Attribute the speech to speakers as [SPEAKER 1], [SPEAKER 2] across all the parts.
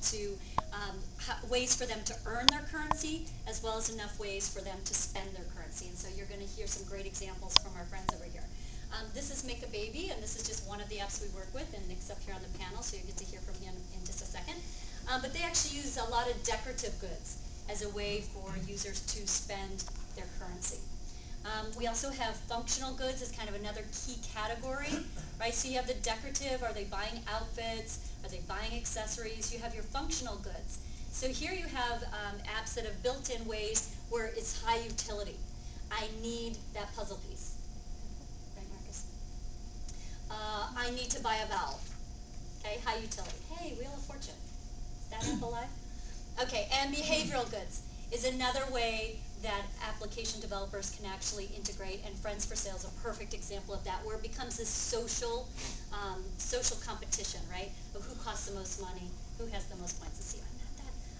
[SPEAKER 1] into ways for them to earn their currency, as well as enough ways for them to spend their currency. And so you're going to hear some great examples from our friends over here. This is Make a Baby, and this is just one of the apps we work with, and Nick's up here on the panel, so you get to hear from him in just a second. But they actually use a lot of decorative goods as a way for users to spend their currency. We also have functional goods as kind of another key category, right? So you have the decorative, are they buying outfits, are they buying accessories? You have your functional goods. So here you have apps that have built-in ways where it's high utility. I need that puzzle piece. Right, Marcus? I need to buy a valve. Okay, high utility. Hey, Wheel of Fortune. Is that app alive? Okay, and behavioral goods is another way that application developers can actually integrate, and Friends for Sale is a perfect example of that, where it becomes this social competition, right? Of who costs the most money, who has the most points. See,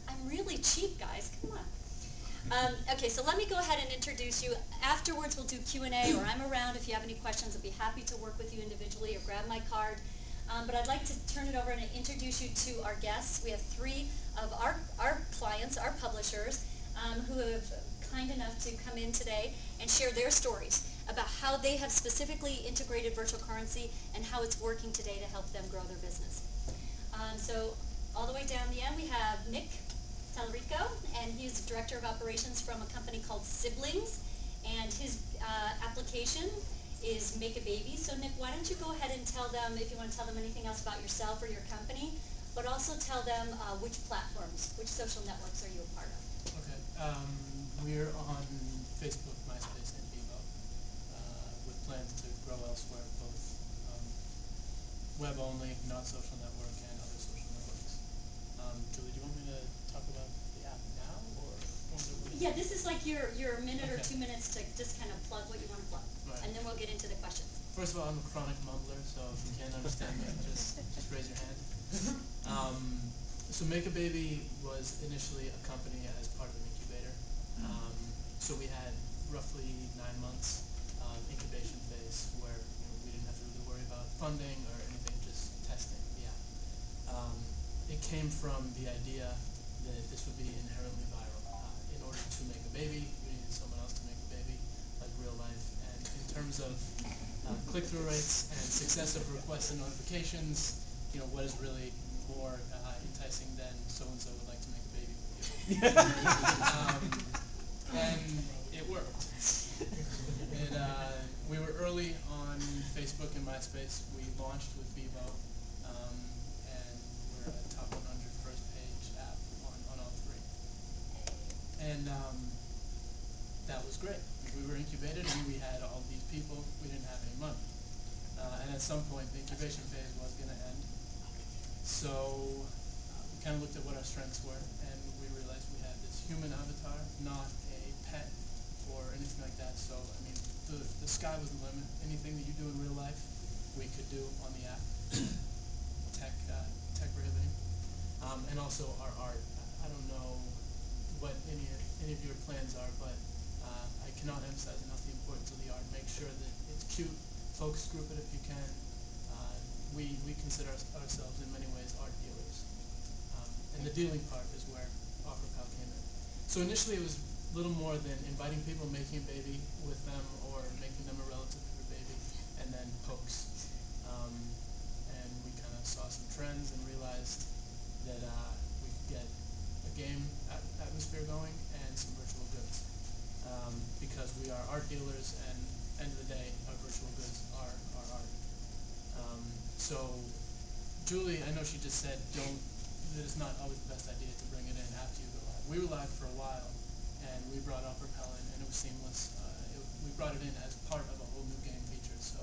[SPEAKER 1] I'm really cheap, guys. Come on. Okay, so let me go ahead and introduce you. Afterwards, we'll do Q&A, or I'm around if you have any questions. I'll be happy to work with you individually or grab my card. But I'd like to turn it over and introduce you to our guests. We have three of our clients, our publishers, who have kind enough to come in today and share their stories about how they have specifically integrated virtual currency and how it's working today to help them grow their business. So all the way down the end we have Nick Tallarico, and he's the Director of Operations from a company called Siblings, and his application is Make a Baby. So Nick, why don't you go ahead and tell them, if you want to tell them anything else about yourself or your company, but also tell them which platforms, which social networks are you a part of?
[SPEAKER 2] Okay. We're on Facebook, MySpace, and Bebo, with plans to grow elsewhere, both web-only, not social network, and other social networks. Julie, do you want me to talk about the app now, or?
[SPEAKER 1] Yeah, this is like your minute or 2 minutes to just kind of plug what you want to plug, right. And then we'll get into the questions.
[SPEAKER 2] First of all, I'm a chronic mumbler, so if you can't understand me, just raise your hand. So Make a Baby was initially a company as part of an incubator. So we had roughly 9 months of incubation phase where we didn't have to really worry about funding or anything, just testing the app. It came from the idea that this would be inherently viral. In order to make a baby, we needed someone else to make a baby, like real life. And in terms of click-through rates and success of requests and notifications, what is really more enticing than so-and-so would like to make a baby with you. And it worked. We were early on Facebook and MySpace. We launched with Bebo, and we're a top 100 first page app on all three. And that was great. We were incubated and we had all these people. We didn't have any money. And at some point, the incubation phase was going to end. So we kind of looked at what our strengths were, and we realized we had this human avatar, not a pet or anything like that. So, I mean, the sky was the limit. Anything that you do in real life, we could do on the app. Tech prohibiting. And also our art. I don't know what any of your plans are, but I cannot emphasize enough the importance of the art. Make sure that it's cute. Focus group it if you can. We consider ourselves in many ways art dealers. And the dealing part is where Offerpal came in. So initially it was little more than inviting people, making a baby with them, or making them a relative of your baby, and then pokes. And we kind of saw some trends and realized that we could get a game atmosphere going and some virtual goods. Because we are art dealers, and end of the day, our virtual goods are art. So Julie, I know she just said that it's not always the best idea to bring it in after you go live. We were live for a while, and we brought Offerpal in, and it was seamless. We brought it in as part of a whole new game feature, so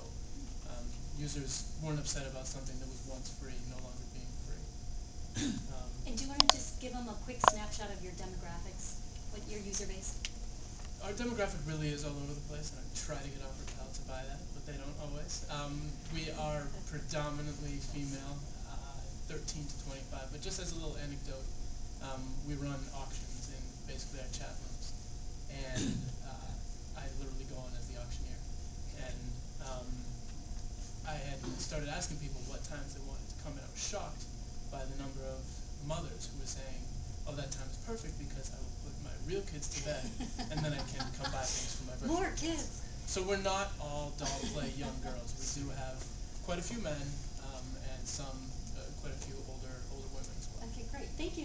[SPEAKER 2] users weren't upset about something that was once free, no longer being free.
[SPEAKER 1] And do you want to just give them a quick snapshot of your demographics, what your user base?
[SPEAKER 2] Our demographic really is all over the place, and I try to get Offerpal to buy that, but they don't always. We are predominantly female, 13 to 25, but just as a little anecdote, we run auctions in basically our chat rooms, and I literally go on as the auctioneer. And I had started asking people what times they wanted to come, and I was shocked by the number of mothers who were saying, "Oh, that time is perfect because I will put my real kids to bed, and then I can come buy things for my virtual
[SPEAKER 1] More kids.
[SPEAKER 2] So we're not all doll play young girls. We do have quite a few men, and some quite a few older women as well.
[SPEAKER 1] Okay, great. Thank you.